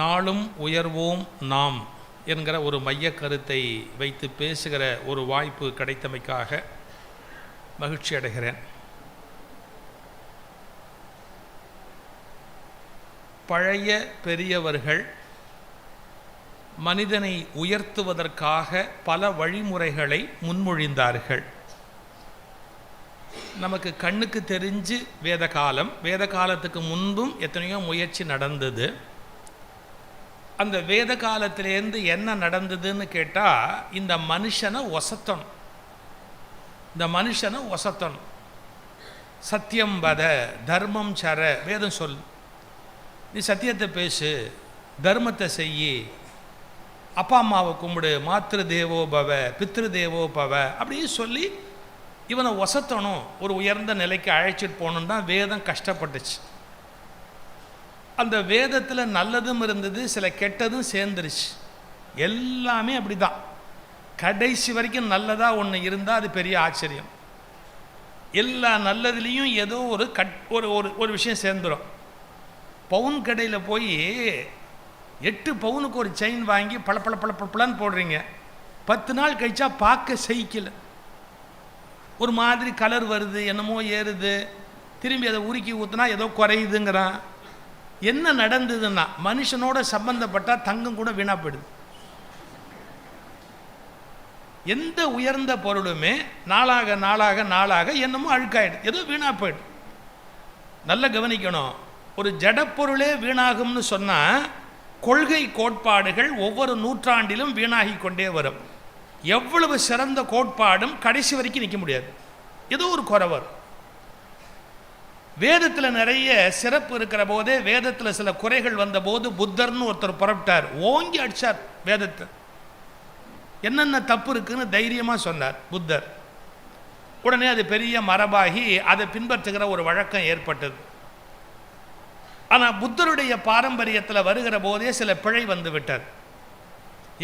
நாளும் உயர்வோம் நாம் என்கிற ஒரு மைய கருத்தை வைத்து பேசுகிற ஒரு வாய்ப்பு கிடைத்தமைக்காக மகிழ்ச்சி அடைகிறேன். பழைய பெரியவர்கள் மனிதனை உயர்த்துவதற்காக பல வழிமுறைகளை முன்மொழிந்தார்கள். நமக்கு கண்ணுக்கு தெரிஞ்சு வேத காலத்துக்கு முன்பும் எத்தனையோ முயற்சி நடந்தது. அந்த வேத காலத்திலேருந்து என்ன நடந்ததுன்னு கேட்டால், இந்த மனுஷனை ஒசத்தணும், சத்தியம் வத, தர்மம் சர. வேதம் சொல், நீ சத்தியத்தை பேசு, தர்மத்தை செய்யி, அப்பா அம்மாவை கும்பிடு, மாத்திரு தேவோ பவ பித்ரு தேவோ பவ அப்படின்னு சொல்லி இவனை ஒசத்தணும், ஒரு உயர்ந்த நிலைக்கு அழைச்சிட்டு போகணுன்னு தான் வேதம் கஷ்டப்பட்டுச்சு. அந்த வேதத்தில் நல்லதும் இருந்தது, சில கெட்டதும் சேர்ந்துருச்சு. எல்லாமே அப்படி தான். கடைசி வரைக்கும் நல்லதாக ஒன்று இருந்தால் அது பெரிய ஆச்சரியம். எல்லா நல்லதுலேயும் ஏதோ ஒரு விஷயம் சேர்ந்துடும். பவுன் கடையில் போய் 8 பவுனுக்கு ஒரு செயின் வாங்கி பளபளன்னு போடுறீங்க. 10 நாள் கழிச்சா பார்க்க சகிக்கல, ஒரு மாதிரி கலர் வருது, என்னமோ ஏறுது. திரும்பி அதை உருக்கி ஊற்றுனா ஏதோ குறையுதுங்கிறான். என்ன நடந்ததுன்னா, மனுஷனோட சம்பந்தப்பட்டால் தங்கம் கூட வீணா போயிடுது. எந்த உயர்ந்த பொருளுமே நாளாக நாளாக நாளாக என்னமோ அழுக்காயிடுது, ஏதோ வீணா போயிடுது. நல்லா கவனிக்கணும். ஒரு ஜடப்பொருளே வீணாகும்னு சொன்னால், கொள்கை கோட்பாடுகள் ஒவ்வொரு நூற்றாண்டிலும் வீணாகி கொண்டே வரும். எவ்வளவு சிறந்த கோட்பாடும் கடைசி வரைக்கும் நிற்க முடியாது, ஏதோ ஒரு குறை வரும். வேதத்தில் நிறைய சிறப்பு இருக்கிற போதே வேதத்தில் சில குறைகள் வந்த போது புத்தர்னு ஒருத்தர் புறப்பட்டார், ஓங்கி அடித்தார் வேதத்தை. என்னென்ன தப்பு இருக்குன்னு தைரியமாக சொன்னார் புத்தர். உடனே அது பெரிய மரபாகி அதை பின்பற்றுகிற ஒரு வழக்கம் ஏற்பட்டது. ஆனால் புத்தருடைய பாரம்பரியத்தில் வருகிற போதே சில பிழை வந்து விட்டார்.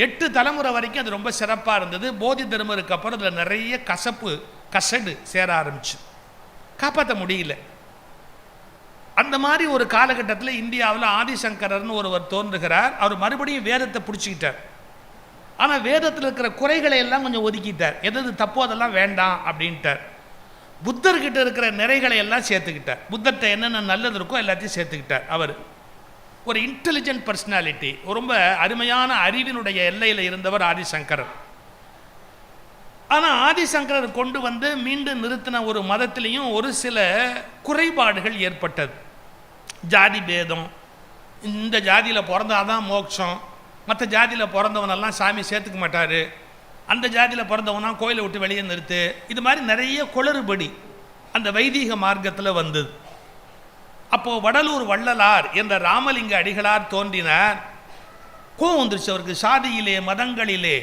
8 தலைமுறை வரைக்கும் அது ரொம்ப சிறப்பாக இருந்தது. போதி தர்மருக்கு அப்புறம் அதில் நிறைய கசடு சேர ஆரம்பிச்சு, காப்பாற்ற முடியல. அந்த மாதிரி ஒரு காலகட்டத்தில் இந்தியாவில் ஆதிசங்கரர்னு ஒருவர் தோன்றுகிறார். அவர் மறுபடியும் வேதத்தை பிடிச்சிக்கிட்டார். ஆனால் வேதத்தில் இருக்கிற குறைகளை எல்லாம் கொஞ்சம் ஒதுக்கிட்டார். எது தப்போ அதெல்லாம் வேண்டாம் அப்படின்ட்டார். புத்தர்கிட்ட இருக்கிற நிறைகளை எல்லாம் சேர்த்துக்கிட்டார். புத்தர்கிட்ட என்னென்ன நல்லது இருக்கோ எல்லாத்தையும் சேர்த்துக்கிட்டார். அவர் ஒரு இன்டெலிஜென்ட் பர்சனாலிட்டி, ரொம்ப அருமையான அறிவினுடைய எல்லையில் இருந்தவர் ஆதிசங்கரர். ஆனால் ஆதிசங்கரர் கொண்டு வந்து மீண்டும் நிறுத்தின ஒரு மதத்திலையும் ஒரு சில குறைபாடுகள் ஏற்பட்டது. ஜாதி பேதம், இந்த ஜாதியில் பிறந்தாதான் மோட்சம், மற்ற ஜாதியில் பிறந்தவனெல்லாம் சாமி சேர்த்துக்க மாட்டார், அந்த ஜாதியில் பிறந்தவனா கோயிலை விட்டு வெளியே நிறுத்து, இது மாதிரி நிறைய குளறுபடி அந்த வைதீக மார்க்கத்தில் வந்தது. அப்போது வடலூர் வள்ளலார் என்ற ராமலிங்க அடிகளார் தோன்றினார். கோவம் வந்துருச்சு அவருக்கு. சாதியிலே மதங்களிலே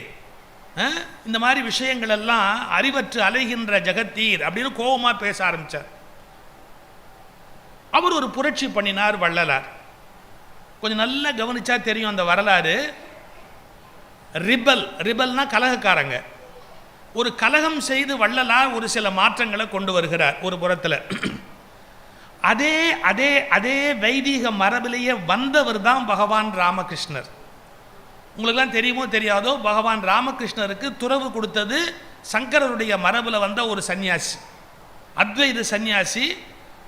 இந்த மாதிரி விஷயங்கள் எல்லாம் அறிவற்று அலைகின்ற ஜெகத்தீர் அப்படின்னு கோபமாக பேச ஆரம்பித்தார். அவர் ஒரு புரட்சி பண்ணினார் வள்ளலார். கொஞ்சம் நல்லா கவனிச்சா தெரியும் அந்த வரலாறு. ரிபல்னா கலகக்காரங்க. ஒரு கலகம் செய்து வள்ளலார் ஒரு சில மாற்றங்களை கொண்டு வருகிறார் ஒரு புறத்தில். அதே அதே அதே வைதீக மரபிலேயே வந்தவர் தான் பகவான் ராமகிருஷ்ணர். உங்களுக்கெல்லாம் தெரியுமோ தெரியாதோ, பகவான் ராமகிருஷ்ணருக்கு துறவு கொடுத்தது சங்கரருடைய மரபில் வந்த ஒரு சன்னியாசி, அத்வைத சன்னியாசி.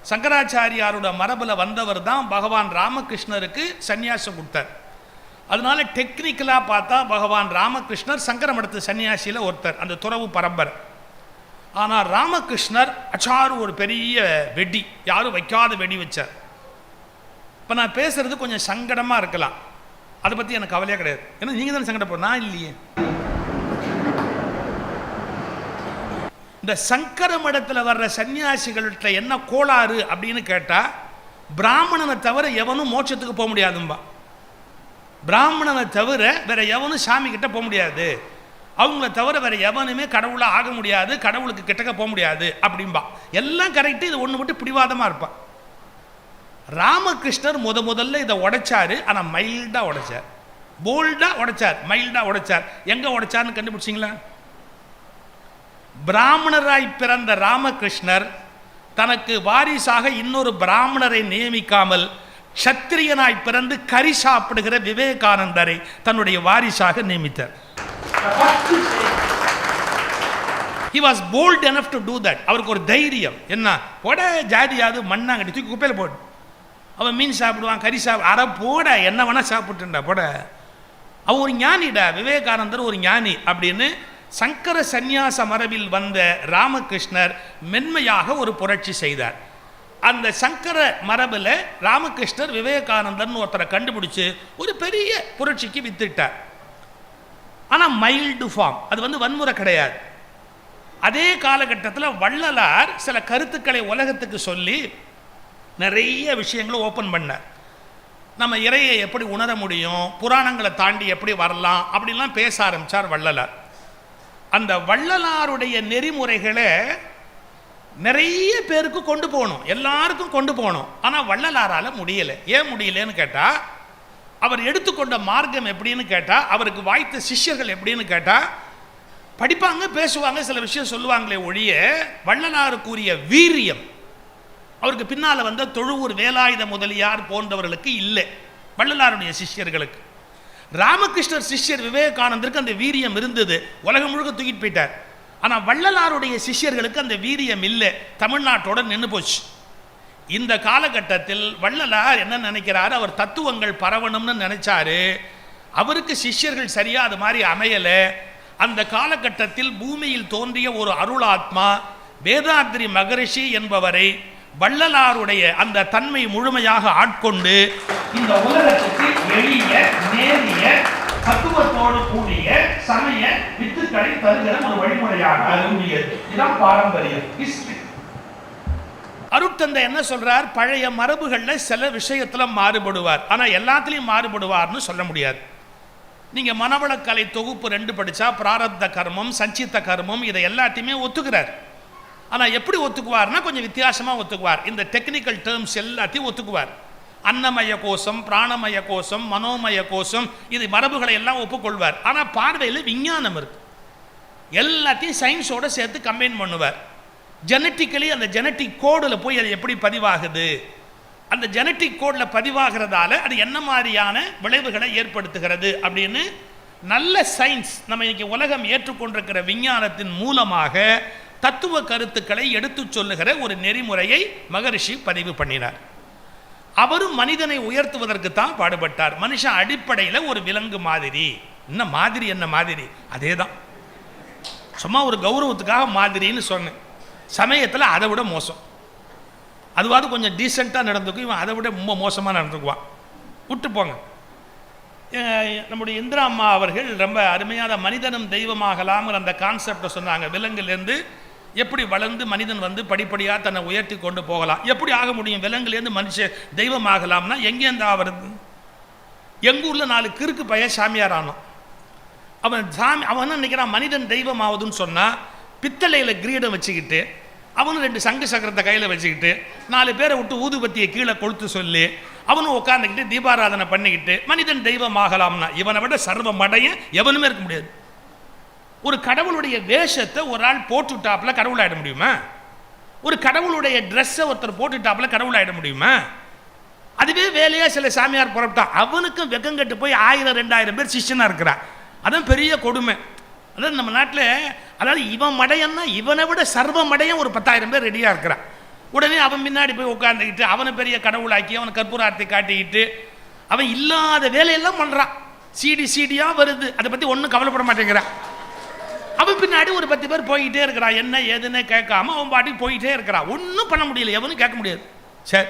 சங்கராச்சாரியாரோட மரபில் வந்தவர் தான் பகவான் ராமகிருஷ்ணருக்கு சன்னியாசம் கொடுத்தார். அதனால டெக்னிக்கலாக பார்த்தா பகவான் ராமகிருஷ்ணர் சங்கர மடத்து சன்னியாசியில் ஒருத்தர், அந்த துறவு பரம்பரை. ஆனால் ராமகிருஷ்ணர் அச்சாரு ஒரு பெரிய வெடி, யாரும் வைக்காத வெடி வச்சார். இப்போ நான் பேசுறது கொஞ்சம் சங்கடமாக இருக்கலாம், அதை பற்றி எனக்கு கவலையாக கிடையாது. ஏன்னா நீங்கள் தானே சங்கடப்படும், நான் இல்லையே. இந்த சங்கர மடத்தில் வர்ற சன்னியாசிகள்கிட்ட என்ன கோளாறு அப்படின்னு கேட்டால், பிராமணனை தவிர எவனும் மோட்சத்துக்கு போக முடியாதும்பா. பிராமணனை தவிர வேற எவனும் சாமி கிட்ட போக முடியாது, அவங்கள தவிர வேற எவனுமே கடவுளாக ஆக முடியாது, கடவுளுக்கு கிட்டக்க போக முடியாது அப்படின்பா. எல்லாம் கரெக்டு, இது ஒன்று விட்டு பிடிவாதமாக இருப்பான். ராமகிருஷ்ணர் முதல்ல இதை உடைச்சாரு. ஆனால் மைல்டாக உடைச்சார், போல்டாக உடைச்சார், மைல்டாக உடைச்சார். எங்கே உடைச்சார்னு கண்டுபிடிச்சிங்களா? பிராமணராய் பிறந்த ராமகிருஷ்ணர் தனக்கு வாரிசாக இன்னொரு பிராமணரை நியமிக்காமல் சத்திரியனாய் பிறந்து கறி சாப்பிடுகிற விவேகானந்தரை தன்னுடைய வாரிசாக நியமித்தார். He was bold enough to do that. அவருக்கு ஒரு தைரியம் என்ன, போட ஜாதியாது மண்ணாங்கட்டி தூக்கி குப்பையில் போடு, அவன் மீன் சாப்பிடுவான் கறி அரை போட என்ன வேணா சாப்பிட்டுண்டா போட, அவன் ஒரு ஞானிடா, விவேகானந்தர் ஒரு ஞானி அப்படின்னு சங்கர சந்நியாச மரபில் வந்த ராமகிருஷ்ணர் மென்மையாக ஒரு புரட்சி செய்தார். அந்த சங்கர மரபில் ராமகிருஷ்ணர் விவேகானந்தர்னு ஒருத்தரை கண்டுபிடிச்சு ஒரு பெரிய புரட்சிக்கு வித்துட்டார். ஆனால் மைல்டு ஃபார்ம், அது வன்முறை கிடையாது. அதே காலகட்டத்தில் வள்ளலார் சில கருத்துக்களை உலகத்துக்கு சொல்லி நிறைய விஷயங்களை ஓப்பன் பண்ணார். நம்ம இறையை எப்படி உணர முடியும், புராணங்களை தாண்டி எப்படி வரலாம் அப்படின்லாம் பேச ஆரம்பித்தார் வள்ளலார். அந்த வள்ளலாருடைய நெறிமுறைகளை நிறைய பேருக்கு கொண்டு போகணும், எல்லாருக்கும் கொண்டு போகணும். ஆனால் வள்ளலாரால் முடியலை. ஏன் முடியலன்னு கேட்டால், அவர் எடுத்துக்கொண்ட மார்க்கம் எப்படின்னு கேட்டால், அவருக்கு வாய்த்த சிஷ்யர்கள் எப்படின்னு கேட்டால், படிப்பாங்க பேசுவாங்க சில விஷயம் சொல்லுவாங்களே ஒழிய வள்ளலாருக்குரிய வீரியம் அவருக்கு பின்னால் வந்த தொழுவூர் வேலாயுத முதலியார் போன்றவர்களுக்கு இல்லை. வள்ளலாருடைய சிஷ்யர்களுக்கு, ராமகிருஷ்ணர் சிஷ்யர் விவேகானந்தருக்கு அந்த வீரியம் இருந்தது, உலகம் முழுக்க தூக்கிட்டு போயிட்டார். ஆனால் வள்ளலாருடைய சிஷ்யர்களுக்கு அந்த வீரியம் இல்லை, தமிழ்நாட்டோட நின்று போச்சு. இந்த காலகட்டத்தில் வள்ளலார் என்ன நினைக்கிறாரு, அவர் தத்துவங்கள் பரவணும்னு நினைச்சாரு. அவருக்கு சிஷ்யர்கள் சரியா அது மாதிரி அமையலை. அந்த காலகட்டத்தில் பூமியில் தோன்றிய ஒரு அருளாத்மா வேதாத்ரி மகரிஷி என்பவரை வள்ளலாருடைய அந்த தன்மை முழுமையாக ஆட்கொண்டு இந்த உலகத்துக்கு எளிய நேரிய தத்துவத்தோடு கூடிய சமய வித்துக்களை தருகிற ஒரு வழிமுறையாக அருந்தியது. இதுதான் பாரம்பரியம், ஹிஸ்டரி. அருட்தந்தை என்ன சொல்றார், பழைய மரபுகளில் சில விஷயத்துல மாறுபடுவார், ஆனால் எல்லாத்திலையும் மாறுபடுவார்னு சொல்ல முடியாது. நீங்க மனவளக்கலை தொகுப்பு 2 படிச்சா பிராரப்த கர்மம் சஞ்சித்த கர்மம் இதை எல்லாத்தையுமே ஒத்துக்கிறார். ஆனால் எப்படி ஒத்துக்குவார்னா கொஞ்சம் வித்தியாசமாக ஒத்துக்குவார். இந்த டெக்னிக்கல் டேர்ம்ஸ் எல்லாத்தையும் ஒத்துக்குவார். அன்னமய கோஷம், பிராணமய கோஷம், மனோமய கோஷம், இது மரபுகளை எல்லாம் ஒப்புக்கொள்வார். ஆனால் பார்வையில் விஞ்ஞானம் இருக்கு, எல்லாத்தையும் சயின்ஸோட சேர்த்து கம்பைன் பண்ணுவார். ஜெனட்டிக்கலி அந்த ஜெனட்டிக் கோடில் போய் அது எப்படி பதிவாகுது, அந்த ஜெனட்டிக் கோடில் பதிவாகிறதால அது என்ன மாதிரியான விளைவுகளை ஏற்படுத்துகிறது அப்படின்னு நல்ல சயின்ஸ், நம்ம இன்னைக்கு உலகம் ஏற்றுக்கொண்டிருக்கிற விஞ்ஞானத்தின் மூலமாக தத்துவ கருத்துக்களை எடுத்து சொல்லுகிற ஒரு நெறிமுறையை மகரிஷி பதிவு பண்ணினார். அவரும் மனிதனை உயர்த்துவதற்கு தான் பாடுபட்டார். மனுஷன் அடிப்படையில் ஒரு விலங்கு மாதிரி, என்ன மாதிரி, என்ன மாதிரி, அதே தான், சும்மா ஒரு கௌரவத்துக்காக மாதிரின்னு சொன்னேன். சமயத்தில் அதை விட மோசம், அதுவாது கொஞ்சம் டீசெண்டாக நடந்துக்கும், இவன் அதை விட ரொம்ப மோசமாக நடந்துக்குவான், விட்டு போங்க. நம்முடைய இந்திரா அம்மா அவர்கள் ரொம்ப அருமையான மனிதனும் தெய்வமாகலாம்ங்கிற அந்த கான்செப்டை சொன்னாங்க. விலங்குலேருந்து எப்படி வளர்ந்து மனிதன் படிப்படியாக தன்னை உயர்த்தி கொண்டு போகலாம், எப்படி ஆக முடியும், விலங்குலேருந்து மனுஷன் தெய்வமாகலாம்னா எங்கேருந்து ஆகிறது? எங்கள் ஊரில் 4 கிறுக்கு பையன் சாமியார் ஆனோம். அவன் நினைக்கிறான் மனிதன் தெய்வம் ஆகுதுன்னு சொன்னால், பித்தளையில் கிரீடம் வச்சுக்கிட்டு அவனும் 2 சங்கு சக்கரத்தை கையில் வச்சுக்கிட்டு 4 பேரை விட்டு ஊதுபத்தியை கீழே கொளுத்து சொல்லி அவனும் உட்காந்துக்கிட்டு தீபாராதனை பண்ணிக்கிட்டு மனிதன் தெய்வம் ஆகலாம்னா, இவனை விட சர்வ மடையன் எவனுமே இருக்க முடியாது. ஒரு கடவுளுடைய வேஷத்தை ஒரு ஆள் போட்டுட்டாப்புல கடவுள் ஆகிட முடியுமா? ஒரு கடவுளுடைய ட்ரெஸ்ஸை ஒருத்தர் போட்டுட்டாப்புல கடவுள் ஆகிட முடியுமா? அதுவே வேலையாக சில சாமியார் புறப்பட்டான், அவனுக்கும் வெக்கங்கட்டு போய் 1000-2000 பேர் சிஷ்யனாக இருக்கிறான். அதான் பெரிய கொடுமை. அதாவது நம்ம நாட்டில், அதாவது இவன் மடையன்னா இவனை விட சர்வ மடையன் ஒரு 10,000 பேர் ரெடியாக இருக்கிறான். உடனே அவன் பின்னாடி போய் உட்காந்துக்கிட்டு அவனை பெரிய கடவுளாக்கி அவனை கற்பூரார்த்தி காட்டிக்கிட்டு அவன் இல்லாத வேலையெல்லாம் பண்ணுறான். சிடியாக வருது, அதை பற்றி ஒன்றும் கவலைப்பட மாட்டேங்கிறான். அவன் பின்னாடி ஒரு 10 பேர் போய்கிட்டே இருக்கிறான், என்ன ஏதுன்னு கேட்காம அவன் பாட்டுக்கு போயிட்டே இருக்கிறான். ஒன்றும் பண்ண முடியல, எவனும் கேட்க முடியாது. சரி,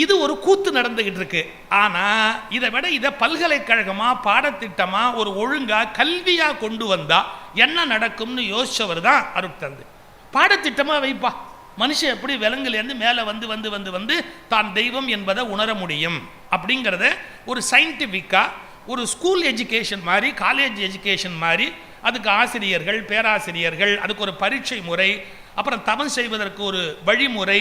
இது ஒரு கூத்து நடந்துகிட்டு இருக்கு. ஆனால் இதை விட இதை பல்கலைக்கழகமாக பாடத்திட்டமாக ஒரு ஒழுங்காக கல்வியாக கொண்டு வந்தால் என்ன நடக்கும்னு யோசிச்சவர் தான் அருட்தந்தை. பாடத்திட்டமாக வைப்பா, மனுஷன் எப்படி விலங்குலேருந்து மேலே வந்து தான் தெய்வம் என்பதை உணர முடியும் அப்படிங்கிறத ஒரு சயின்டிஃபிக்காக ஒரு ஸ்கூல் எஜுகேஷன் மாதிரி, காலேஜ் எஜுகேஷன் மாதிரி, அதுக்கு ஆசிரியர்கள் பேராசிரியர்கள், அதுக்கு ஒரு பரீட்சை முறை, அப்புறம் தவம் செய்வதற்கு ஒரு வழிமுறை,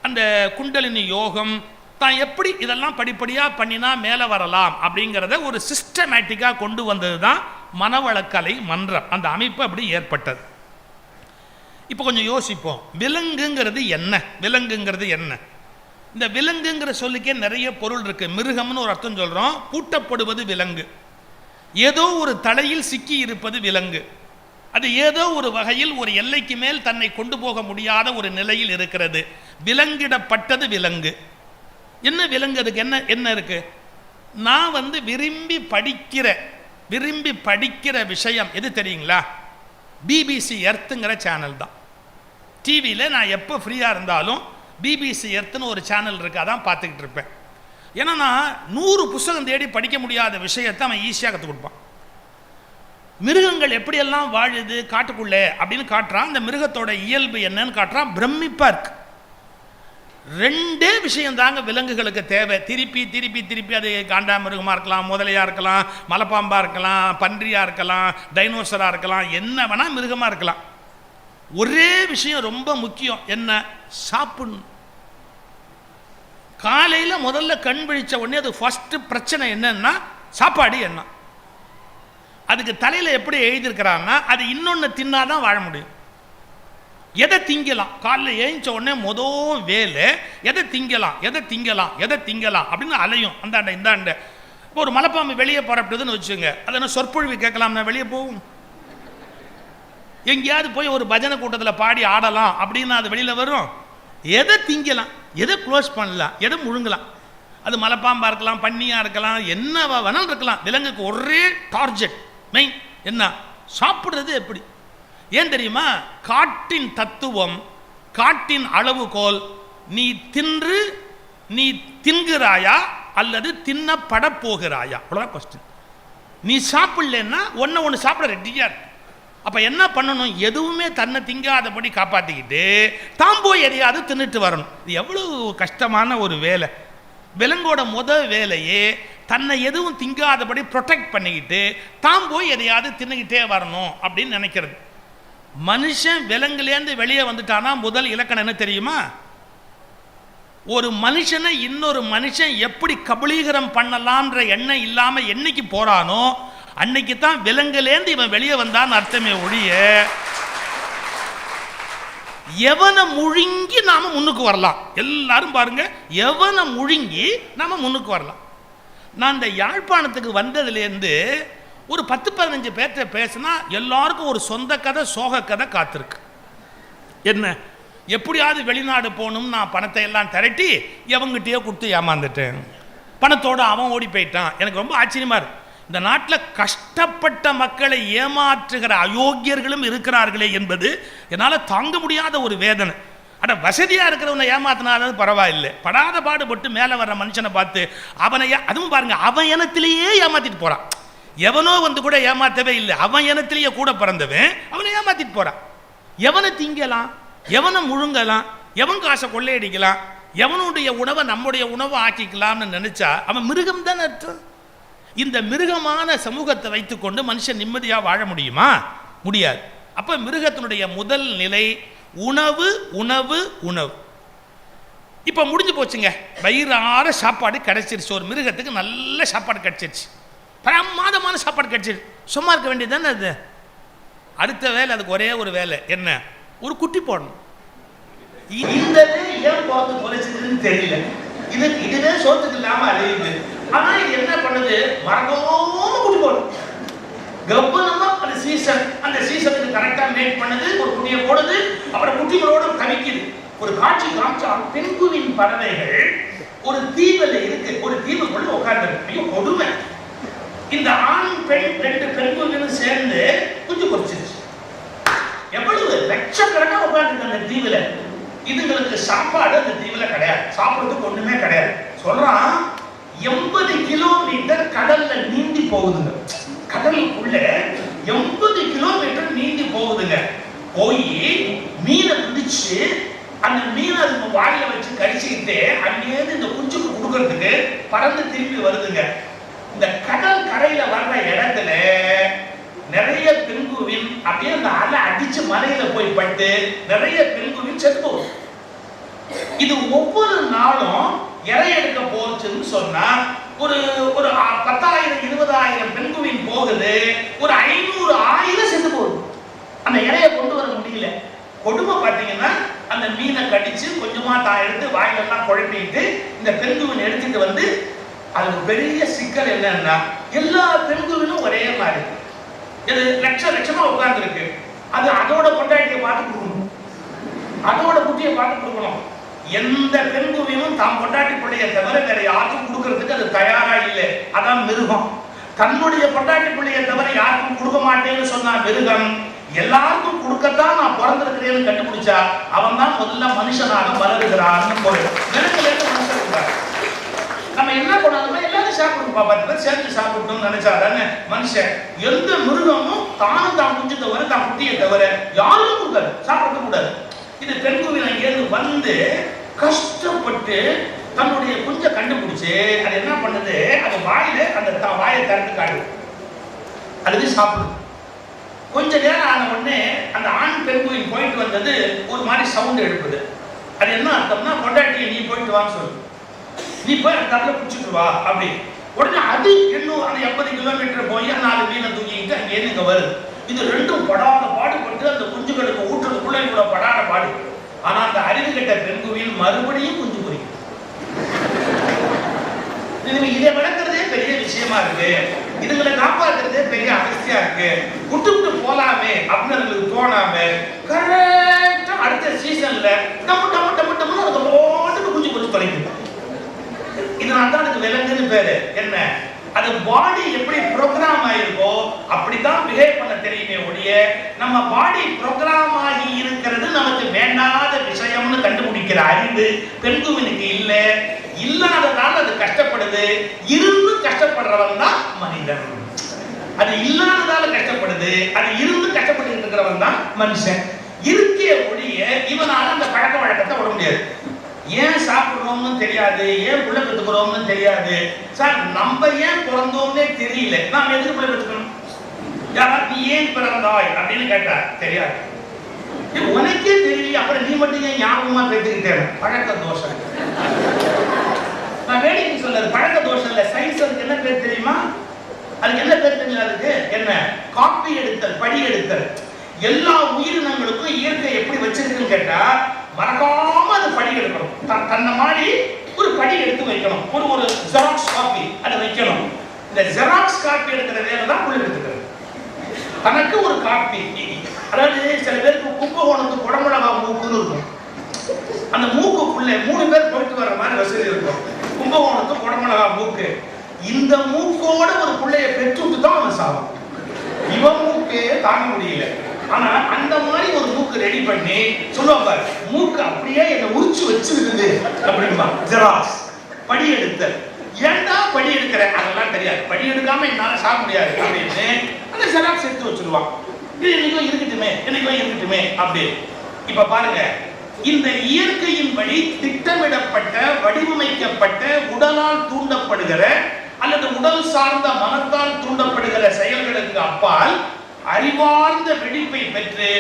அந்த குண்டலினி யோகம், தான் எப்படி இதெல்லாம் படிப்படியாக பண்ணினா மேலே வரலாம் அப்படிங்கிறத ஒரு சிஸ்டமேட்டிக்காக கொண்டு வந்தது தான் மனவளக்கலை மன்றம். அந்த அமைப்பு அப்படி ஏற்பட்டது. இப்போ கொஞ்சம் யோசிப்போம், விலங்குங்கிறது என்ன? விலங்குங்கிறது என்ன? இந்த விலங்குங்கிற சொல்லுக்கே நிறைய பொருள் இருக்கு. மிருகம்னு ஒரு அர்த்தம் சொல்றோம். பூட்டப்படுவது விலங்கு. ஏதோ ஒரு தலையில் சிக்கி இருப்பது விலங்கு. அது ஏதோ ஒரு வகையில் ஒரு எல்லைக்கு மேல் தன்னை கொண்டு போக முடியாத ஒரு நிலையில் இருக்கிறது. விலங்கிடப்பட்டது விலங்கு. என்ன விலங்கு? அதுக்கு என்ன என்ன இருக்கு? நான் விரும்பி படிக்கிற விஷயம் எது தெரியுங்களா? பிபிசி எர்த்துங்கிற சேனல் தான். டிவியில் நான் எப்போ ஃப்ரீயாக இருந்தாலும் பிபிசி எர்த்துன்னு ஒரு சேனல் இருக்குது, அதான் பார்த்துக்கிட்டு இருப்பேன். ஏன்னா நான் 100 புத்தகம் தேடி படிக்க முடியாத விஷயத்தை அவன் ஈஸியாக கற்றுக் கொடுப்பான். மிருகங்கள் எப்படியெல்லாம் வாழுது காட்டுக்குள்ளே அப்படின்னு காட்டுறான். அந்த மிருகத்தோட இயல்பு என்னன்னு காட்டுறான். பிரமிப்பாக இருக்கு. 2 விஷயம் தாங்க விலங்குகளுக்கு தேவை. திருப்பி திருப்பி திருப்பி அது காண்டா மிருகமாக இருக்கலாம், முதலையாக இருக்கலாம், மலைப்பாம்பாக இருக்கலாம், பன்றியாக இருக்கலாம், டைனோசராக இருக்கலாம், என்ன வேணால் மிருகமாக இருக்கலாம். ஒரே விஷயம் ரொம்ப முக்கியம். என்ன? சாப்பிடணும். காலையில் முதல்ல கண் விழிச்ச உடனே அது ஃபர்ஸ்ட் பிரச்சனை என்னன்னா சாப்பாடு. என்ன அதுக்கு தலையில் எப்படி எழுதியிருக்கிறான்னா, அது இன்னொன்று தின்னாதான் வாழ முடியும். எதை திங்கலாம்? காலையில் ஏஞ்ச உடனே மொதல் வேலை எதை திங்கலாம் அப்படின்னு அலையும். அந்தாண்ட இந்தாண்ட. இப்போ ஒரு மலைப்பாம்பு வெளியே புறப்படுதுன்னு வச்சுங்க, அது என்ன சொற்பொழிவு கேட்கலாம்னா வெளியே போகும்? எங்கேயாவது போய் ஒரு பஜனை கூட்டத்தில் பாடி ஆடலாம் அப்படின்னா அது வெளியில் வரும்? எதை திங்கலாம், எதை க்ளோஸ் பண்ணலாம், எதை முழுங்கலாம்? அது மலைப்பாம்பாக இருக்கலாம், பன்னியாக இருக்கலாம், என்ன வேணாலும் இருக்கலாம். விலங்குக்கு ஒரே டார்கெட் மெயின் என்ன? சாப்பிட்றது. எப்படி? ஏன் தெரியுமா? காட்டின் தத்துவம், காட்டின் அளவுகோல், நீ தின்கிறாயா அல்லது தின்னப்பட போகிறாயா? அவ்வளோதான் கொஸ்டின். நீ சாப்பிடலன்னா ஒன்று சாப்பிட ரெடியா இருக்கு. அப்போ என்ன பண்ணணும்? எதுவுமே தன்னை திங்காதபடி காப்பாற்றிக்கிட்டு தான் போய் எதையாவது தின்னுட்டு வரணும். இது எவ்வளவு கஷ்டமான ஒரு வேலை. விலங்கோட வேலையே தன்னை எதுவும் திங்காதபடி ப்ரொடெக்ட் பண்ணிக்கிட்டு தான் போய் எதையாவது தின்னுக்கிட்டே வரணும் அப்படின்னு நினைக்கிறது. மனுஷன் விலங்குலேருந்து வெளியே வந்துட்டானா முதல் இலக்கணம் என்ன தெரியுமா? ஒரு மனுஷனை இன்னொரு மனுஷன் எப்படி கபலீகரம் பண்ணலாம்ன்ற எண்ணம் இல்லாமல் என்னைக்கு போறானோ அன்னைக்கு தான் விலங்குலேருந்து இவன் வெளியே வந்தான்னு அர்த்தமே ஒழிய எவனை முழுங்கி நாம முன்னுக்கு வரலாம். எல்லாரும் பாருங்க, எவனை முழுங்கி நாம முன்னுக்கு வரலாம். நான் இந்த யாழ்ப்பாணத்துக்கு வந்ததுலேருந்து ஒரு 10-15 பேர்கிட்ட பேசினா எல்லாருக்கும் ஒரு சொந்த கதை, சோக கதை காத்திருக்கு. என்ன? எப்படியாவது வெளிநாடு போகணும், நான் பணத்தை எல்லாம் திரட்டி எவங்கிட்டயோ கொடுத்து ஏமாந்துட்டேன், பணத்தோடு அவன் ஓடி போயிட்டான். எனக்கு ரொம்ப ஆச்சரியமா இருக்கு. இந்த நாட்டில் கஷ்டப்பட்ட மக்களை ஏமாற்றுகிற அயோக்கியர்களும் இருக்கிறார்களே என்பது என்னால் தாங்க முடியாத ஒரு வேதனை. ஆனால் வசதியாக இருக்கிறவனை ஏமாத்தினாலும் பரவாயில்லை, படாத பாடுபட்டு மேலே வர்ற மனுஷனை பார்த்து அவனை, அதுவும் பாருங்க, அவன் இனத்திலேயே ஏமாத்திட்டு போகிறான். எவனோ வந்து கூட ஏமாத்தவே இல்லை, அவன் இனத்திலேயே கூட பிறந்தவன் அவனை ஏமாத்திட்டு போகிறான். எவனை திங்கலாம், எவனை முழுங்கலாம், எவன் காசை கொள்ளையடிக்கலாம், எவனுடைய உணவை நம்முடைய உணவை ஆக்கிக்கலாம்னு நினைச்சா அவன் மிருகம் தானே அர்த்தம். இந்த மிருகமான சமூகத்தை வைத்துக்கொண்டு மனுஷன் நிம்மதியாக வாழ முடியுமா? முடியாது. அப்போ மிருகத்தினுடைய முதல் நிலை உணவு, உணவு, உணவு. இப்போ முடிஞ்சு போச்சுங்க, வயிறார சாப்பாடு கிடைச்சிருச்சு. ஒரு மிருகத்துக்கு நல்ல சாப்பாடு கிடைச்சிருச்சு, பிரமாதமான சாப்பாடு கிடைச்சிருச்சு. சும்மா இருக்க வேண்டியது தானே அது. அடுத்த வேலை அதுக்கு ஒரே ஒரு வேலை என்ன? ஒரு குட்டி போடணும். இந்த ஏன் போறது தொலைச்சதுன்னு தெரியல. இதுவே சோத்துக்கு இல்லாம அழியுது. ஆனா இது என்ன பண்ணுது? மறக்காம குட்டி போடும். கவனமா அந்த சீசனுக்கு கரெக்டா மேக் பண்ணுது, ஒரு குட்டியை போடுது, அப்புறம் குட்டிகளோட கவிக்குது. ஒரு காட்சி காமிச்சா பெண்குவின் பறவைகள் ஒரு தீவில் இருக்கு, ஒரு தீவுக்குள்ள உட்கார்ந்து கொடுமை. இந்த ஆண் பெண் 2 பெண்குவினும் சேர்ந்து குஞ்சு பொறிச்சிருச்சு. எவ்வளவு லட்சக்கணக்கா உட்கார்ந்து அந்த தீவுல. இதுங்களுக்கு சாப்பாடு அந்த தீவுல கிடையாது, சாப்பிடுறதுக்கு ஒண்ணுமே கிடையாது. சொல்றான் 80 கிலோமீட்டர் கடல்ல நீந்தி போகுதுங்க. கடலுக்குள்ள 80 கிலோமீட்டர் நீந்தி போகுதுங்க. போய் மீனை பிடிச்சு அந்த மீனை அதுக்கு வாயில வச்சு கடிச்சுக்கிட்டு அங்கேயிருந்து இந்த குஞ்சுக்கு கொடுக்கறதுக்கு பறந்து திரும்பி வருதுங்க. இந்த கடல் கரையில வர்ற இடத்துல நிறைய பெண்குவின் அப்படியே அந்த அலை அடிச்சு மலையில போய் பட்டு நிறைய பெண்குவின் செத்து போகுது. இது ஒவ்வொரு நாளும் இறை எடுக்க போச்சுன்னு சொன்னா ஒரு 10,000 20,000 பெண்குவின் போகுது, ஒரு 500 1000 செத்து போகுது. அந்த இறையை கொண்டு வர முடியல. கொடுமை பார்த்தீங்கன்னா அந்த மீனை கடிச்சு கொஞ்சமா தான் எடுத்து வாயிலெல்லாம் குழப்பிட்டு இந்த பெண்குவின் எடுத்துட்டு வந்து, அது பெரிய சிக்கல் என்னன்னா எல்லா பெண்குவினும் ஒரே மாதிரி இது லட்சமா உட்கார்ந்து இருக்கு. அது அதோட கொண்டாட்டியை பார்த்து கொடுக்கணும், அதோட குட்டியை பார்த்து கொடுக்கணும். எந்த பெண்குவியும் தாம் கொண்டாட்டி பிள்ளைய தவிர வேற யாருக்கும் கொடுக்கறதுக்கு அது தயாரா இல்லை. அதான் மிருகம். தன்னுடைய பொண்டாட்டி பிள்ளைய தவிர யாருக்கும் கொடுக்க மாட்டேன்னு சொன்னா மிருகம். எல்லாருக்கும் கொடுக்கத்தான் நான் பிறந்திருக்கிறேன்னு கண்டுபிடிச்சா அவன் தான் முதல்ல மனுஷனாக வளருகிறான்னு பொருள். மனுஷன் நம்ம என்ன பண்ணாலுமே எல்லாரும் சாப்பிடுப்பா, 10 பேர் சேர்ந்து சாப்பிட்டோம்னு நினைச்சாதானே மனுஷன். எந்த மிருகமும் தானும் தான் குஞ்சு தவிர தான் குட்டியை தவிர யாரும் கொடுக்காது, சாப்பிட கூடாது. இது பெண்குவின் அங்கேருந்து வந்து கஷ்டப்பட்டு தன்னுடைய குஞ்சை கண்டுபிடிச்சு அது என்ன பண்ணுது, அது வாயில அந்த வாயை திறந்து காடு, அதுக்கு சாப்பிடுது. கொஞ்ச நேரம் ஆன உடனே அந்த ஆண் பெண்குயின் போயிட்டு வந்தது ஒரு மாதிரி சவுண்ட் எழுப்புது. அது என்ன அர்த்தம்னா, கொண்டாட்டியை நீ போயிட்டு வான்னு சொல்லு, நீ போய் அந்த தட்டில் பிடிச்சிட்டு வா அப்படி. உடனே அது இன்னும் அந்த 80 கிலோமீட்டர் போய் 4 மீனை தூக்கிட்டு அங்கேருந்து இங்கே வருது. இது ரெண்டும் படாத பாடுபட்டு அந்த குஞ்சுகளுக்கு ஊட்டுறதுக்குள்ள கூட படாத பாடு. ஆனா அந்த அறிவு கெட்ட பெண்குவியில் மறுபடியும் குஞ்சு பொறிக்கும். இதை வளர்க்கறதே பெரிய விஷயமா இருக்கு, இதுங்களை காப்பாற்றுறதே பெரிய அவசியம் இருக்கு, விட்டு போலாமே அப்படின்னு அதுங்களுக்கு தோணாம கரெக்டா அடுத்த சீசன்ல டம்மு டம்மு டம்மு டம்முன்னு அதுக்கு போட்டுக்கு குஞ்சு பொறிச்சு தொலைக்குது. இதனால தான் அதுக்கு விலங்குன்னு பேரு. என்ன, அது பாடி எப்படி ப்ரோக்ராம் ஆயிருக்கோ அப்படித்தான் பிஹேவ் பண்ண தெரியுமே ஒழிய நம்ம பாடி ப்ரோக்ராம் ஆகி இருக்கிறது நமக்கு வேண்டாத விஷயம்னு கண்டுபிடிக்கிற அறிவு பெண்குவினுக்கு இல்லை. இல்லாததால் அது கஷ்டப்படுது, இருந்து கஷ்டப்படுறவன் தான் மனிதன். அது இல்லாததால கஷ்டப்படுது, அது இருந்து கஷ்டப்பட்டு இருக்கிறவன் தான் மனுஷன். இருக்கே ஒழிய இவனால அந்த பழக்க வழக்கத்தை விட முடியாது. ஏன் சாப்பிடுறோம்னு தெரியாது, ஏன் புள்ள பெற்றுக்கிறோம்னு தெரியாது. சார் நம்ம ஏன் பிறந்தோம்னே தெரியல, நாம் எதுக்கு புள்ள பெற்றுக்கணும்? யாராவது நீ ஏன் பிறந்தாய் அப்படின்னு கேட்டா தெரியாது. உனக்கே தெரியல, அப்புறம் நீ மட்டும் ஏன் ஞாபகமா பெற்றுக்கிட்டேன்? பழக்க தோஷம். நான் வேடிக்கை சொல்றது பழக்க தோஷம் இல்ல, சயின்ஸ். அதுக்கு என்ன பேர் தெரியுமா? அதுக்கு என்ன பேர் தெரியும்? அதுக்கு என்ன, காப்பி எடுத்தல், படி எடுத்தல். எல்லா உயிரினங்களுக்கும் இயற்கை எப்படி வச்சிருக்குன்னு கேட்டா மறக்காம அது படி எடுக்கணும். தன்னை மாதிரி ஒரு படி எடுத்து வைக்கணும், ஒரு ஜெராக்ஸ் காப்பி அதை வைக்கணும். இந்த ஜெராக்ஸ் காப்பி எடுக்கிற வேலை தான் புள்ள எடுத்துக்கிறது. தனக்கு ஒரு காப்பி. அதாவது சில பேருக்கு கும்பகோணத்துக்கு குடமிளகா மூக்குன்னு இருக்கும். அந்த மூக்குக்குள்ள 3 பேர் போயிட்டு வர்ற மாதிரி வசதி இருக்கும். கும்பகோணத்துக்கு குடமிளகா மூக்கு. இந்த மூக்கோட ஒரு பிள்ளைய பெற்றுட்டு தான் அவன் சாகும். இவன் மூக்கே தாங்க முடியல. ஆனா அந்த மாதிரி ஒரு மூக்கு ரெடி பண்ணி சொல்லுவாங்க, மூக்கு அப்படியே என்ன உரிச்சு வச்சிருக்குது அப்படின்பா. ஜெராக்ஸ் படி எடுத்தல். ஏன்டா படி எடுக்கிற? அதெல்லாம் தெரியாது, படி எடுக்காம என்னால சாக முடியாது அப்படின்னு அந்த ஜெராக்ஸ் எடுத்து வச்சிருவான். இது என்னைக்கும் இருக்கட்டுமே, என்னைக்கும் இருக்கட்டுமே அப்படி. இப்ப பாருங்க, இந்த இயற்கையின்படி திட்டமிடப்பட்ட வடிவமைக்கப்பட்ட உடலால் தூண்டப்படுகிற அல்லது உடல் சார்ந்த மனத்தால் தூண்டப்படுகிற செயல்களுக்கு அப்பால் அறிவார்ந்த வெடிப்பை பெற்று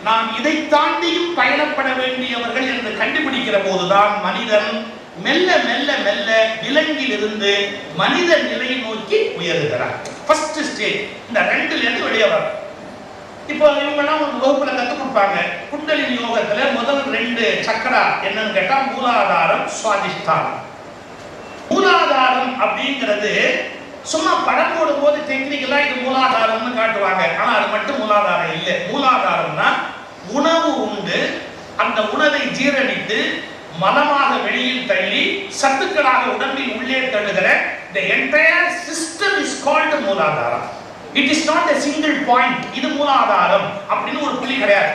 நாம் இதை தாண்டியும் பயணப்பட வேண்டியவர்கள் என்று கண்டுபிடிக்கிற போதுதான் மனிதன் மெல்ல மெல்ல மெல்ல விலங்கில் இருந்து மனித நிலை நோக்கி உயர்கிறார். ஃபர்ஸ்ட் ஸ்டேஜ் இந்த 2ல இருந்து வெளியே வரும். இப்போ இவங்கெல்லாம் ஒரு வகுப்புல கற்றுக் கொடுப்பாங்க. குண்டலினி யோகத்துல முதல் 2 சக்கரா என்னன்னு கேட்டா மூலாதாரம், சுவாதிஷ்டானம். மூலாதாரம் அப்படிங்கிறது சும்மா படம் போடும் போது டெக்னிக்கலா இது மூலாதாரம்னு காட்டுவாங்க. ஆனா அது மட்டும் மூலாதாரம் இல்லை. மூலாதாரம்னா உணவு உண்டு, அந்த உணவை ஜீரணித்து மலமாக வெளியில் தள்ளி சத்துக்களாக உடம்பில் உள்ளே தள்ளுகிற the entire system is called மூலாதாரம். It is not a single point. இது மூலாதாரம் அப்படின்னு ஒரு புள்ளி கிடையாது.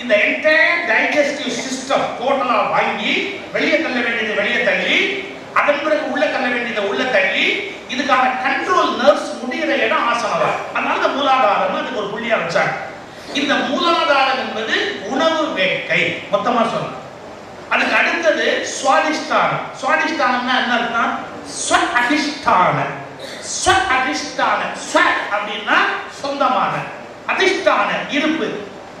இந்த entire digestive system டோட்டலா வாங்கி வெளியே தள்ள வேண்டியது வெளியே தள்ளி, அதன் பிறகு உள்ள தள்ள வேண்டியதை உள்ள தள்ளி, இதுக்கான கண்ட்ரோல் நர்வ்ஸ் முடிகிற இடம் ஆசனவா. அதனால இந்த மூலாதாரம் அதுக்கு ஒரு புள்ளியா வச்சாங்க. இந்த மூலாதாரம் என்பது உணவு வேட்கை மொத்தமா சொன்ன. அதுக்கு அடுத்தது சுவாதிஷ்டானம். சுவாதிஷ்டானம்னா என்ன அர்த்தம்? ஸ்வ அதிஷ்டான. ஸ்வ அதிஷ்டான. ஸ்வ அப்படின்னா சொந்தமான, அதிஷ்டான இருப்பு.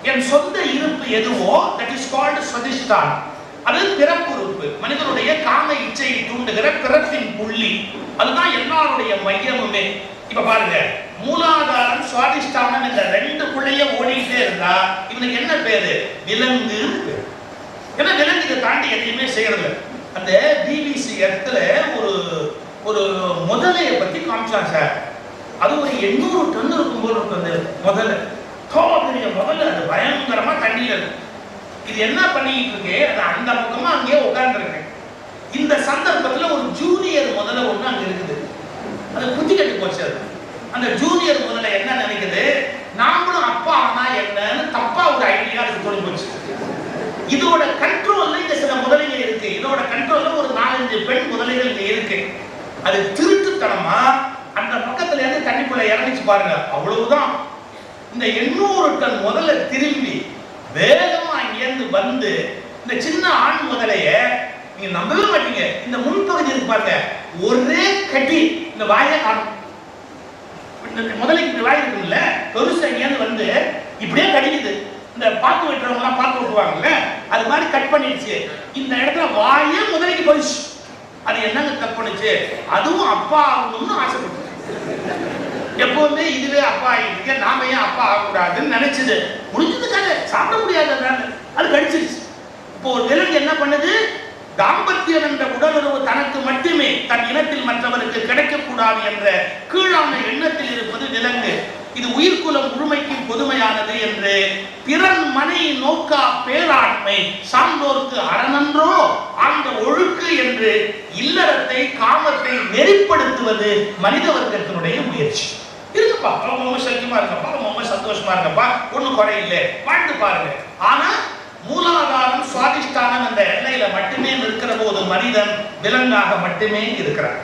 என் சொந்த இருப்பு எதுவோ that is called சுவாதிஷ்டானம். அது பிறப்பு உறுப்பு, மனிதனுடைய காம இச்சையை தூண்டுகிற பிறப்பின் புள்ளி. அதுதான் எல்லாருடைய மையமுமே. இப்ப பாருங்க, மூலாதாரம், சுவாதிஷ்டானம் இந்த 2 புள்ளைய ஓடிட்டே இருந்தா இவனுக்கு என்ன பேரு? விலங்கு. ஏன்னா விலங்கு இதை தாண்டி எதையுமே செய்யறது. அந்த பிபிசி இடத்துல ஒரு ஒரு முதலையை பத்தி காமிச்சாங்க சார். அது ஒரு 800 டன் இருக்கும் போது இருக்கு. அந்த முதல்ல பெரிய முதல்ல அது பயங்கரமா தண்ணியில இருக்கு. இது என்ன பண்ணிட்டு இருக்கு, அது அந்த பக்கமா அங்கேயே உட்கார்ந்து இருக்கு. இந்த சந்தர்ப்பத்துல ஒரு ஜூனியர் முதல்ல ஒண்ணு அங்க இருக்குது. அது குத்தி கட்டி போச்சு. அது அந்த ஜூனியர் முதல்ல என்ன நினைக்குது, நாமளும் அப்பா ஆனா என்னன்னு தப்பா ஒரு ஐடியா அதுக்கு தோணி போச்சு. இதோட கண்ட்ரோல்ல இங்க சில முதலைங்க இருக்கு. இதோட கண்ட்ரோல்ல ஒரு 4-5 பெண் முதலைகள் இங்க இருக்கு. அது திருட்டுத்தனமா அந்த பக்கத்துல இருந்து தண்ணிக்குள்ள இறங்கிச்சு பாருங்க. அவ்வளவுதான். இந்த 800 டன் முதல்ல திரும்பி வேகமா அங்கிருந்து வந்து இந்த சின்ன ஆண் முதலைய நீங்க நம்பவே மாட்டீங்க, இந்த முன்பகுதி இருக்கு பாருங்க, ஒரே கட்டி இந்த வாயை காணும். முதலைக்கு இந்த வாய் இருக்குல்ல, பெருசு அங்கிருந்து வந்து இப்படியே கடிக்குது. இந்த பாக்கு வெட்டுறவங்க எல்லாம் பாக்கு வெட்டுவாங்கல்ல, அது மாதிரி கட் பண்ணிடுச்சு. இந்த இடத்துல வாயே முதலைக்கு போயிடுச்சு. அது என்னங்க கட் பண்ணுச்சு, அதுவும் அப்பா ஆகணும்னு ஆசைப்பட்டு. எப்பவுமே இதுவே அப்பா ஆகிட்டு நாம ஏன் அப்பா ஆகக்கூடாதுன்னு நினைச்சது. முடிஞ்சதுக்காக சாப்பிட முடியாத அது கடிச்சிருச்சு. இப்போ ஒரு விலங்கு என்ன பண்ணுது, தாம்பத்தியம் என்ற உடலுறவு தனக்கு மட்டுமே, தன் இனத்தில் மற்றவருக்கு கிடைக்கக்கூடாது என்ற கீழான எண்ணத்தில் இருப்பது விலங்கு. இது உயிர்குலம் முழுமைக்கு பொதுமையானது என்று பிறன் மனை நோக்கா பேராண்மை சான்றோருக்கு அறநன்றோ ஆண்ட ஒழுக்கு என்று இல்லறத்தை காமத்தை நெறிப்படுத்துவது மனித வர்க்கத்தினுடைய முயற்சி. இருக்குப்பா, ரொம்ப சத்தியமா இருக்கப்பா, ரொம்ப சந்தோஷமா இருக்கப்பா, ஒண்ணும் குறையில்லை, வாழ்ந்து பாருங்க. ஆனா மூலாதாரம் சுவாதிஷ்டானம் என்ற எல்லையில மட்டுமே நிற்கிற போது மனிதன் விலங்காக மட்டுமே இருக்கிறார்.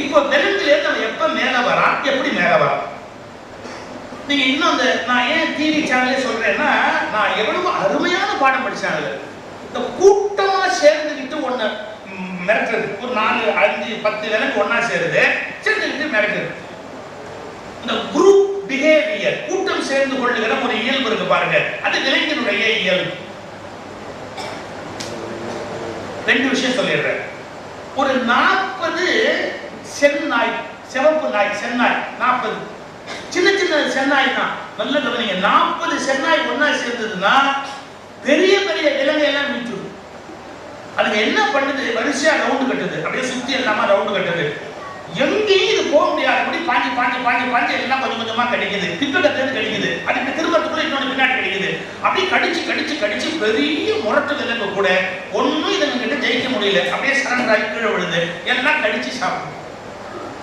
இப்போ விலங்குலேருந்து அவன் எப்ப மேல வரான், எப்படி மேல வரான்? நீங்க இன்னும் அந்த நான் ஏன் டிவி சேனலே சொல்றேன்னா, நான் எவ்வளவு அருமையான பாடம் படிச்சாங்க. இந்த கூட்டமா சேர்ந்துக்கிட்டு ஒண்ணு மிரட்டுறது, ஒரு 4, 5, 10 விலங்கு ஒன்னா சேருது, சேர்ந்துக்கிட்டு மிரட்டுறது. இந்த குரூப் பிஹேவியர், கூட்டம் சேர்ந்து கொள்ளுகிற ஒரு இயல்பு இருக்கு பாருங்க, அது விலங்கினுடைய இயல்பு. 2 விஷயம் சொல்லிடுறேன். ஒரு 40 செந்நாய், சிவப்பு நாய், செந்நாய் 40 சின்ன சின்ன செந்நாய் தான். நல்ல கவனிங்க, 40 செந்நாய் ஒன்னா சேர்ந்ததுன்னா பெரிய பெரிய விலங்கை எல்லாம் மீட்டுது. அதுக்கு என்ன பண்ணுது, வரிசையா ரவுண்டு கட்டுது, அப்படியே சுத்தி எல்லாமே ரவுண்டு கட்டுது. எங்கேயும் இது போக முடியாதபடி பாஞ்சி பாஞ்சி பாஞ்சி பாஞ்சி எல்லாம் கொஞ்சம் கொஞ்சமா கிடைக்குது. பின்பக்கத்துல கிடைக்குது, அதுக்கு திரும்பத்துக்குள்ள இன்னொன்று பின்னாடி கிடைக்குது. அப்படி கடிச்சு கடிச்சு கடிச்சு பெரிய முரட்டு விலங்கு கூட ஒன்னும் இதுங்க கிட்ட ஜெயிக்க முடியல, அப்படியே சரண்டராகி கீழே விழுது, எல்லாம் கடிச்சு சாப்பிடும்.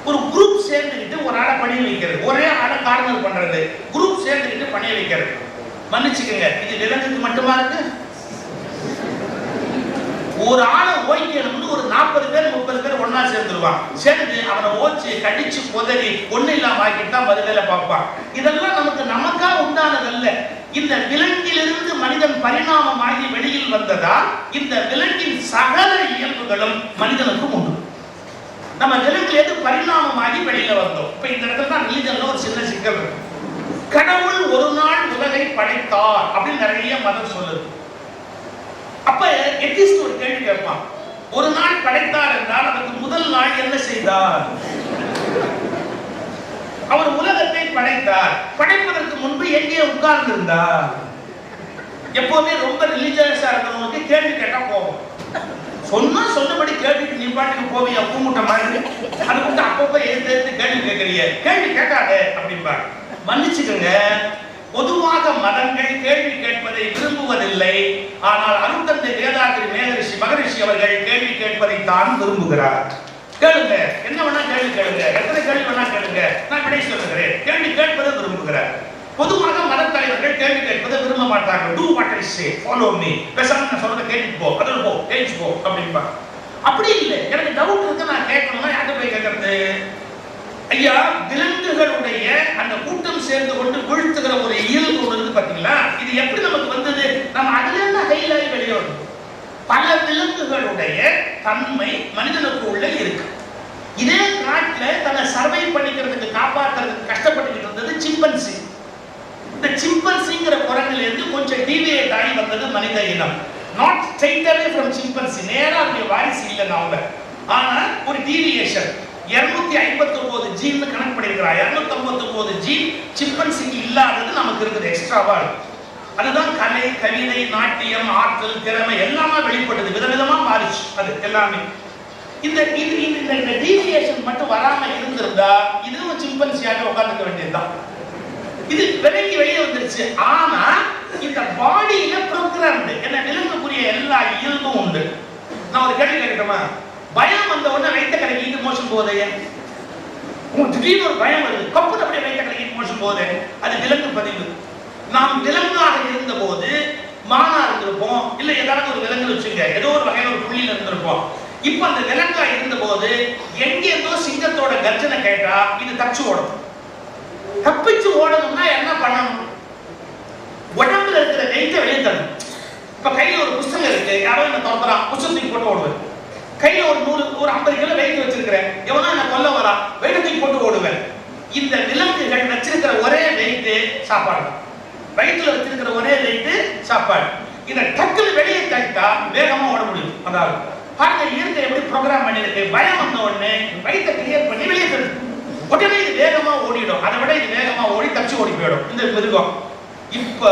ஒரு குரூப் சேர்ந்துக்கிட்டு ஒரு ஆளை பணிய வைக்கிறது, ஒரே ஆளை கார்னர் பண்றது, குரூப் சேர்ந்துக்கிட்டு பணிய வைக்கிறது. மன்னிச்சுக்கங்க, இது விலங்குக்கு மட்டுமா இருக்கு? ஒரு ஆளை ஓய்க்கணும்னு ஒரு 40 பேர் 30 பேர் ஒன்னா சேர்ந்துருவான். சேர்ந்து அவனை ஓச்சு கடிச்சு உதறி ஒண்ணு இல்லாம ஆக்கிட்டு தான் பதில பார்ப்பான். இதெல்லாம் நமக்கா உண்டானதல்ல. இந்த விலங்கிலிருந்து மனிதன் பரிணாமமாகி வெளியில் வந்ததால் இந்த விலங்கின் சகல இயல்புகளும் மனிதனுக்கும் உண்டு. நம்ம விலங்குல எது பரிணாமமாகி வெளியில வந்தோம். இப்ப இந்த இடத்துல தான் ரிலிஜன்ல ஒரு சின்ன சிக்கல் இருக்கு. கடவுள் ஒரு நாள் உலகை படைத்தார் அப்படின்னு நிறைய மதம் சொல்லுது. அப்ப எத்திஸ்ட் ஒரு கேள்வி கேட்பான், ஒரு நாள் படைத்தார் என்றால் அதற்கு முதல் நாள் என்ன செய்தார்? அவர் உலகத்தை படைத்தார், படைப்பதற்கு முன்பு எங்கே உட்கார்ந்து இருந்தார்? எப்பவுமே ரொம்ப ரிலிஜியஸா இருக்கிறவங்களுக்கு கேள்வி கேட்டா போகும். சொன்னபடி கேட்டுட்டு நீ பாட்டுக்கு போவியா பூமுட்ட மாதிரி, அது மட்டும் அப்பப்ப எடுத்து கேள்வி கேட்கறீங்க, கேள்வி கேட்காதே அப்படிம்பாங்க. மன்னிச்சுக்கோங்க, பொதுவாக மதங்கள் கேள்வி கேட்பதை விரும்புவதில்லை. ஆனால் அருட்தந்தை வேதாத்திரி மகரிஷி அவர்கள் கேள்வி கேட்பதை தான் விரும்புகிறார். கேளுங்க, என்ன வேணா கேள்வி கேளுங்க, எத்தனை கேள்வி வேணா கேளுங்க, நான் விடை சொல்லுகிறேன். கேள்வி கேட்பதை விரும்புகிறார். பொதுவாக மத தலைவர்கள் கேள்வி கேட்பதை விரும்ப மாட்டார்கள். Do what I say, follow me, பேசாம நான் சொல்றத கேட்டுட்டு போ, அதில் போ, ஏஞ்சி போ அப்படிம்பாங்க. அப்படி இல்லை, எனக்கு டவுட் இருக்கு, நான் கேட்கணும்னா யார்கிட்ட போய் கேட்கறது? ஐயா, விலங்குகளுடைய அந்த கூட்டம் சேர்ந்து கொண்டு வீழ்த்துகிற ஒரு இயல்பு இருக்கு பாத்தீங்களா, இது எப்படி நமக்கு வந்தது? நம்ம அதுல என்ன ஹைலாகி வெளியே வரும். பல விலங்குகளுடைய தன்மை மனிதனுக்கு உள்ள இருக்கு. இதே காட்டுல தன்னை சர்வை பண்ணிக்கிறதுக்கு காப்பாற்றுறதுக்கு கஷ்டப்பட்டுக்கிட்டு இருந்தது சிம்பன்சி. இந்த சிம்பன்சிங்கிற குரங்கில இருந்து கொஞ்சம் டீவியேட் ஆகி வந்தது மனித இனம். Not straight away from chimpanzee, நேரா அவருடைய வாரிசு இல்லை நாம, ஆனா ஒரு டீவியேஷன். 259 ஜீன் கணக்கு பண்ணிருக்கிறார். 259 ஜீன் சிம்பன்சிக்கு இல்லாதது நமக்கு இருக்குது, எக்ஸ்ட்ராவா. அதுதான் கலை, கவிதை, நாட்டியம், ஆற்றல், திறமை எல்லாமே வெளிப்பட்டது, விதவிதமா மாறிச்சு அது எல்லாமே. இந்த டீவியேஷன் மட்டும் வராம இருந்திருந்தா இதுவும் சிம்பன்சியாக உட்கார்ந்துக்க வேண்டியதுதான். இது விலங்கி வெளியே வந்துருச்சு. ஆனா இந்த பாடியில ப்ரோக்ராம்டு என்ன விலங்குக்குரிய எல்லா இயல்பும் உண்டு. நான் ஒரு கேள்வி கேட்கட்டுமா? பயம் வந்த உடனே வைத்த கலக்கிட்டு மோஷன் போகுது. திடீர்னு ஒரு பயம் வருது, கப்புன்னு அப்படியே வைத்த கலக்கிட்டு மோஷன் போகுது. அது விலங்கு பதிவு. நாம் விலங்காக இருந்த போது மானா இருந்திருப்போம், இல்ல ஏதாவது ஒரு விலங்கு வச்சுங்க, ஏதோ ஒரு வகையில ஒரு புள்ளியில இருந்திருப்போம். இப்ப அந்த விலங்கா இருந்த போது எங்கேருந்தோ சிங்கத்தோட கர்ஜனை கேட்டா இது தப்பிச்சு ஓடும். தப்பிச்சு ஓடணும்னா என்ன பண்ணணும்? உடம்புல இருக்கிற வெயிட்ட வெளியே தரணும். இப்ப கையில ஒரு புஸ்தகம் இருக்கு, யாரோ என்ன துரத்துறான், புஸ்தகத்துக்கு போட்டு ஓடுவேன். கையில ஒரு 50 கிலோ வெயிட் வச்சிருக்கிறேன், எவனோ என்ன கொல்ல வரா, வெயிட்டத்துக்கு போட்டு ஓடுவேன். இந்த விலங்குகள் வச்சிருக்கிற ஒரே வெயிட் சாப்பாடு, வயிற்றுல வச்சிருக்கிற ஒரே வெயிட் சாப்பாடு. இதை டக்குன்னு வெளியே தட்டா வேகமா ஓட முடியும். அதாவது பாருங்க இயற்கை எப்படி ப்ரோக்ராம் பண்ணிருக்கு. பயம் வந்த உடனே வயிற்றை கிளியர் பண்ணி வெளியே தருது, உடனே இது வேகமா ஓடிடும். அதை விட இது வேகமா ஓடி தப்பிச்சு ஓடி போயிடும் இந்த மிருகம். இப்ப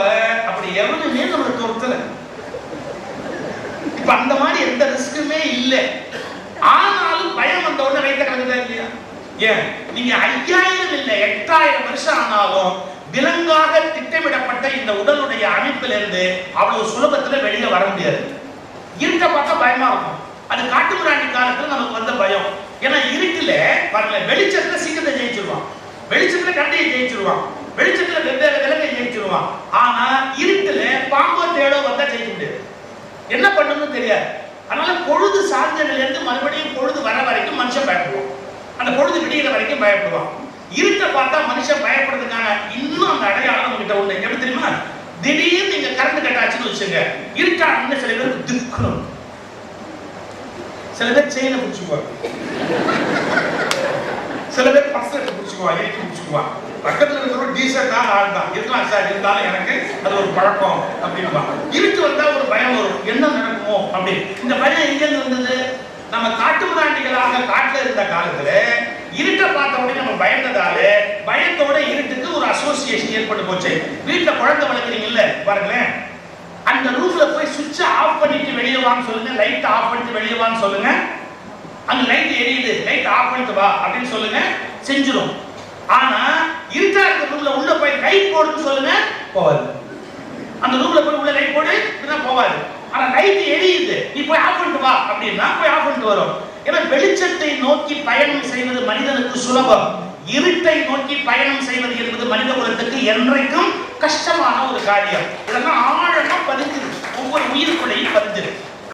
அப்படி எவனுமே நம்ம துரத்தல. இப்ப அந்த மாதிரி எந்த ரிஸ்க்குமே இல்லை. ஆனாலும் பயம் வந்த உடனே வயிற்ற கலக்குதா இல்லையா? ஏன் நீங்க 5000 இல்லை 8000 வருஷம் ஆனாலும் விலங்காக திட்டமிடப்பட்ட இந்த உடலுடைய அமைப்பிலிருந்து அவ்வளவு சுலபத்துல வெளியே வர முடியாது. இருட்ட பார்த்தா பயமா இருக்கும். அது காட்டுமிராண்டி காலத்துல நமக்கு வந்த பயம். ஏன்னா இருட்டுல பாருங்க, வெளிச்சத்துல சிங்கத்தை ஜெயிச்சிருவான், வெளிச்சத்துல கண்டையை ஜெயிச்சிருவான், வெளிச்சத்துல வெவ்வேறு விலங்கை ஜெயிச்சிருவான். ஆனா இருட்டுல பாம்போ தேடோ வந்தா ஜெயிக்க முடியாது. என்ன பண்ணணும்னு தெரியாது. அதனால பொழுது சார்ந்ததுல இருந்து மறுபடியும் பொழுது வர வரைக்கும் மனுஷன் பயப்படுவான். அந்த பொழுது விடிகிற வரைக்கும் பயப்படுவான். இருட்டை பார்த்தா மனுஷன் பயப்படுறதுக்கான இன்னும் அந்த அடையாளம் உங்ககிட்ட உண்டு. எப்படி தெரியுமா? திடீர்னு நீங்க கரண்ட் கட்டாச்சுன்னு வச்சுங்க, இருட்டா சில பேருக்கு திக்கணும், சில பேர் செயினை பிடிச்சுக்குவாங்க, சில பேர் பர்ஸை பிடிச்சுக்குவாங்க, ஏற்றி பிடிச்சுக்குவாங்க. பக்கத்துல இருக்கிற டீசென்டான ஆள் தான் இருக்கலாம் சார், இருந்தாலும் எனக்கு அது ஒரு பழக்கம் அப்படின்பா. இருட்டு வந்தா ஒரு பயம் வரும், என்ன நடக்குமோ அப்படி. இந்த பயம் எங்கிருந்து வந்தது? நம்ம காட்டுமிராண்டிகளாக காட்டுல இருந்த காலத்துல இருட்டை பார்த்த உடனே நம்ம பயந்ததால பயத்தோட இருட்டுக்கு ஒரு அசோசியேஷன் ஏற்பட்டு போச்சு. வீட்டுல குழந்தை வளர்க்குறீங்கல்ல பாருங்களேன், அந்த ரூம்ல போய் சுவிட்ச் ஆஃப் பண்ணிட்டு வெளியே வான்னு சொல்லுங்க, லைட் ஆஃப் பண்ணிட்டு வெளியே வான்னு சொல்லுங்க. அந்த லைட் எரியுது, லைட் ஆஃப் பண்ணிட்டு வா அப்படின்னு சொல்லுங்க, செஞ்சிடும். ஆனா இருட்டா இருக்க ரூம்ல உள்ள போய் லைட் போடுன்னு சொல்லுங்க, போவாது. அந்த ரூம்ல போய் உள்ள லைட் போடு போவாது. ஆனா லைட் எரியுது, நீ போய் ஆஃப் பண்ணிட்டு வா அப்படின்னா போய் ஆஃப் பண்ணிட்டு வரும். ஏன்னா வெளிச்சத்தை நோக்கி பயணம் செய்வது மனிதனுக்கு சுலபம், இருட்டை நோக்கி பயணம் செய்வது என்பது மனித குலத்துக்கு என்றைக்கும் கஷ்டமான ஒரு காரியம். இதெல்லாம் ஆழமா பதிஞ்சிருக்கு, ஒவ்வொரு உயிருக்குள்ளையும் பதிஞ்சிருக்கு.